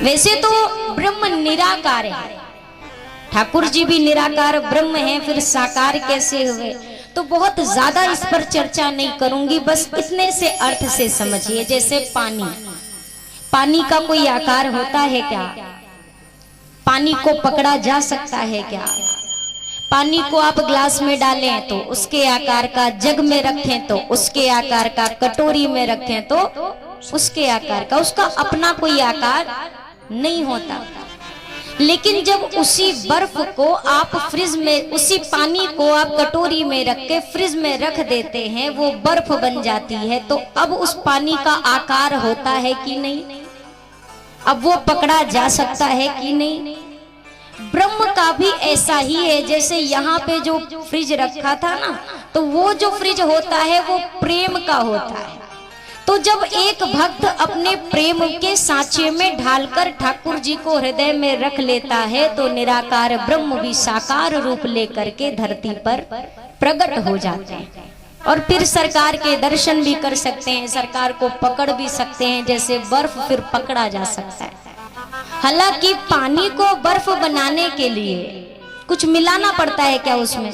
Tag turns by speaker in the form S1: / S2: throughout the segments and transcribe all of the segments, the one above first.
S1: वैसे तो ब्रह्म निराकार है, ठाकुर जी भी निराकार ब्रह्म है, फिर साकार कैसे हुए? तो बहुत ज्यादा इस पर चर्चा नहीं करूंगी, बस इतने से अर्थ से समझिए। जैसे पानी, पानी का कोई आकार होता है क्या? पानी को पकड़ा जा सकता है क्या? पानी को आप ग्लास में डालें तो उसके आकार का, जग में रखें तो उसके आकार का, कटोरी में रखें तो उसके आकार का, उसका अपना कोई आकार नहीं होता। लेकिन जब उसी बर्फ को आप फ्रिज में, उसी पानी को आप कटोरी में रख के फ्रिज में रख देते हैं, वो बर्फ बन जाती है, तो अब उस पानी का आकार होता है कि नहीं? अब वो पकड़ा जा सकता है कि नहीं? ब्रह्म का भी ऐसा ही है। जैसे यहाँ पे जो फ्रिज रखा था ना, तो वो जो फ्रिज होता है वो प्रेम का होता है। तो जब एक भक्त अपने प्रेम के सांचे में ढालकर ठाकुर जी को हृदय में रख लेता है, तो निराकार ब्रह्म भी साकार रूप लेकर के धरती पर प्रकट हो जाते हैं। और फिर सरकार के दर्शन भी कर सकते हैं, सरकार को पकड़ भी सकते हैं, जैसे बर्फ फिर पकड़ा जा सकता है। हालांकि पानी को बर्फ बनाने के लिए कुछ मिलाना पड़ता है क्या? उसमें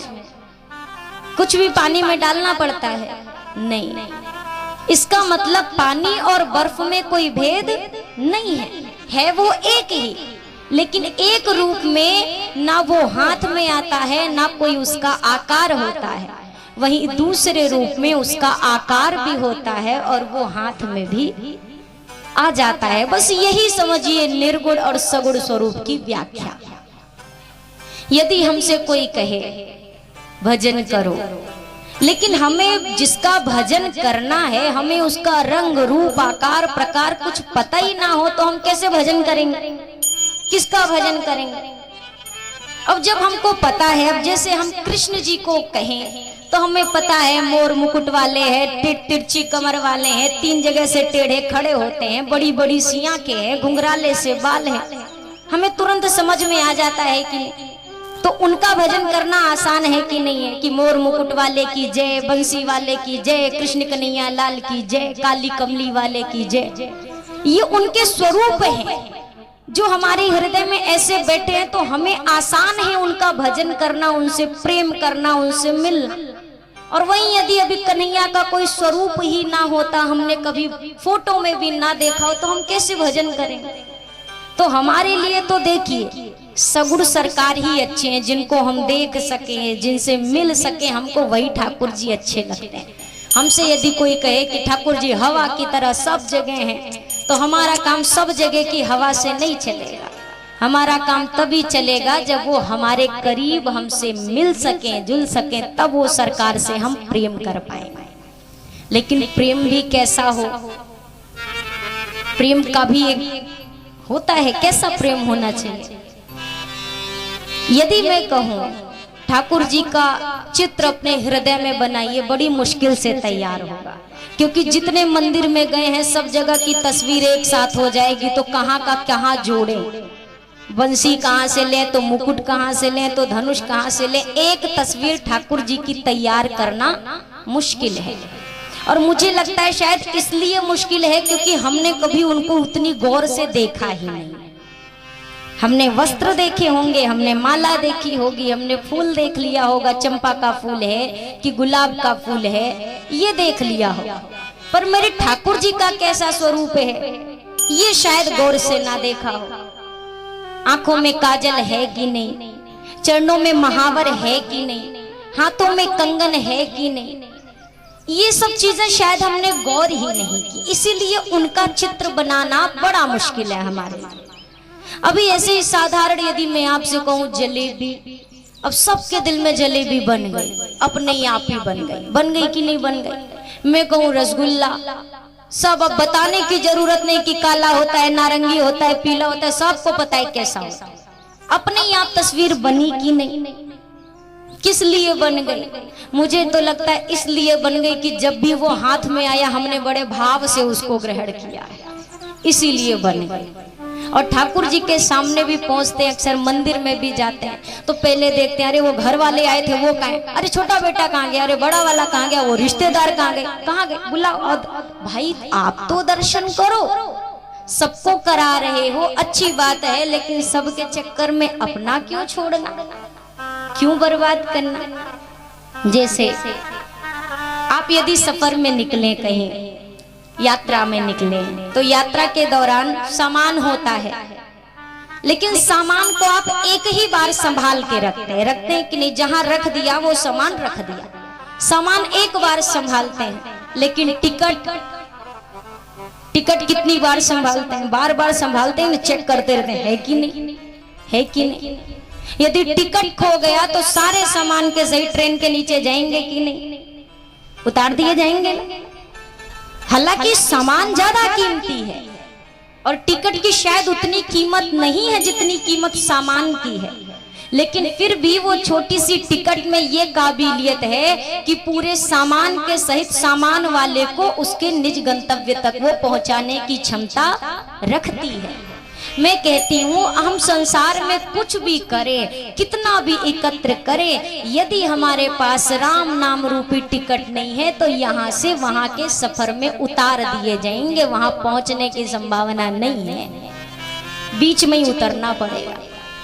S1: कुछ भी पानी में डालना पड़ता है? नहीं। इसका मतलब पानी और बर्फ में कोई भेद नहीं है वो एक ही, लेकिन एक रूप में ना वो हाथ में आता है, ना कोई उसका आकार होता है। वहीं दूसरे रूप में उसका आकार भी होता है और वो हाथ में भी आ जाता है। बस यही समझिए निर्गुण और सगुण स्वरूप की व्याख्या। यदि हमसे कोई कहे भजन करो, लेकिन हमें जिसका भजन करना है, हमें उसका रंग रूप आकार प्रकार कुछ पता ही ना हो, तो हम कैसे भजन करेंगे? किसका भजन करेंगे? अब जब हमको पता है, अब जैसे हम कृष्ण जी को कहें तो हमें पता है मोर मुकुट वाले हैं, तिरछी कमर वाले हैं, 3 जगह से टेढ़े खड़े होते हैं, बड़ी बड़ी सी आंखें हैं, घुंघराले से बाल हैं, हमें तुरंत समझ में आ जाता है कि तो उनका भजन करना आसान है कि नहीं है? कि मोर मुकुट वाले की जय, बंसी वाले की जय, कृष्ण कन्हैया लाल की जय, काली कमली वाले की जय। ये उनके स्वरूप हैं जो हमारे हृदय में ऐसे बैठे हैं, तो हमें आसान है उनका भजन करना, उनसे प्रेम करना, उनसे मिलना। और वहीं यदि अभी कन्हैया का कोई स्वरूप ही ना होता, हमने कभी फोटो में भी ना देखा हो, तो हम कैसे भजन करेंगे? तो हमारे लिए तो देखिए सगुण सरकार ही अच्छे हैं, जिनको हम देख सके, जिनसे मिल सके, हमको वही ठाकुर जी अच्छे लगते हैं। हमसे यदि कोई कहे कि ठाकुर जी हवा की तरह सब जगह हैं, तो हमारा काम सब जगह की हवा से नहीं चलेगा। हमारा काम तभी चलेगा जब वो हमारे करीब हमसे मिल सके, जुल सके, तब वो सरकार से हम प्रेम कर पाएंगे। लेकिन प्रेम भी कैसा हो? प्रेम का भी एक होता है, कैसा प्रेम होना चाहिए? यदि मैं कहूं ठाकुर जी का चित्र अपने हृदय में बनाइए, बड़ी मुश्किल से तैयार होगा, क्योंकि जितने मंदिर में गए हैं सब जगह की तस्वीर एक साथ हो जाएगी, तो कहाँ का कहाँ जोड़े? बंसी कहाँ से ले तो मुकुट कहाँ से ले तो धनुष कहाँ से ले? एक तस्वीर ठाकुर जी की तैयार करना मुश्किल है। और मुझे लगता है शायद इसलिए मुश्किल है क्योंकि हमने कभी उनको उतनी गौर से देखा ही नहीं। हमने वस्त्र देखे होंगे, हमने माला देखी होगी, हमने फूल देख लिया होगा, चंपा का फूल है कि गुलाब का फूल है, ये देख लिया होगा, पर मेरे ठाकुर जी का कैसा स्वरूप है ये शायद गौर से ना देखा हो। आंखों में काजल है कि नहीं, चरणों में महावर है कि नहीं, हाथों में कंगन है कि नहीं, ये सब चीजें शायद हमने गौर ही नहीं की, इसीलिए उनका चित्र बनाना बड़ा मुश्किल है हमारे लिए। अभी ऐसे ही साधारण यदि मैं आपसे कहूँ जलेबी, अब सबके दिल में जलेबी बन गई, अपने ही आप ही बन गई कि नहीं बन गई? मैं कहूँ रसगुल्ला, सब अब बताने की जरूरत नहीं कि काला होता है, नारंगी होता है, पीला होता है, सबको पता है कैसा होता है। अपने ही आप तस्वीर बनी कि नहीं? किस लिए बन गई? मुझे तो लगता है इसलिए बन गई कि जब भी वो हाथ में आया हमने बड़े भाव से उसको ग्रहण किया, इसीलिए बन गई। और ठाकुर जी के सामने भी पहुंचते हैं, अक्सर मंदिर में भी जाते हैं, तो पहले देखते हैं अरे वो घर वाले आए थे वो कहाँ है, अरे छोटा बेटा कहाँ गया, अरे बड़ा वाला कहाँ गया, वो रिश्तेदार कहाँ गए, बुलाओ। भाई आप तो दर्शन करो, सबको करा रहे हो, अच्छी बात है, लेकिन सबके चक्कर में अपना क्यों छोड़ना, क्यों बर्बाद करना। जैसे आप यदि सफर में निकले, कहीं यात्रा में निकले, तो यात्रा के दौरान सामान होता है, लेकिन सामान को आप एक ही बार संभाल के रखते हैं कि नहीं, जहां रख दिया वो सामान रख दिया, सामान एक बार संभालते हैं। लेकिन टिकट कितनी बार संभालते हैं, बार बार संभालते हैं, चेक करते रहते हैं, है कि नहीं, है कि नहीं। यदि टिकट खो गया तो सारे सामान के सही ट्रेन के नीचे जाएंगे कि नहीं, उतार दिए जाएंगे। हालांकि सामान ज्यादा कीमती है और टिकट की शायद उतनी कीमत नहीं है जितनी कीमत सामान की है, लेकिन फिर भी वो छोटी सी टिकट में ये काबिलियत है कि पूरे सामान के सहित सामान वाले को उसके निज गंतव्य तक वो पहुंचाने की क्षमता रखती है। मैं कहती हूँ हम संसार में कुछ भी करें, कितना भी एकत्र करें, यदि हमारे पास राम नाम रूपी टिकट नहीं है तो यहाँ से वहाँ के सफर में उतार दिए जाएंगे, वहाँ पहुँचने की संभावना नहीं है, बीच में ही उतरना पड़ेगा।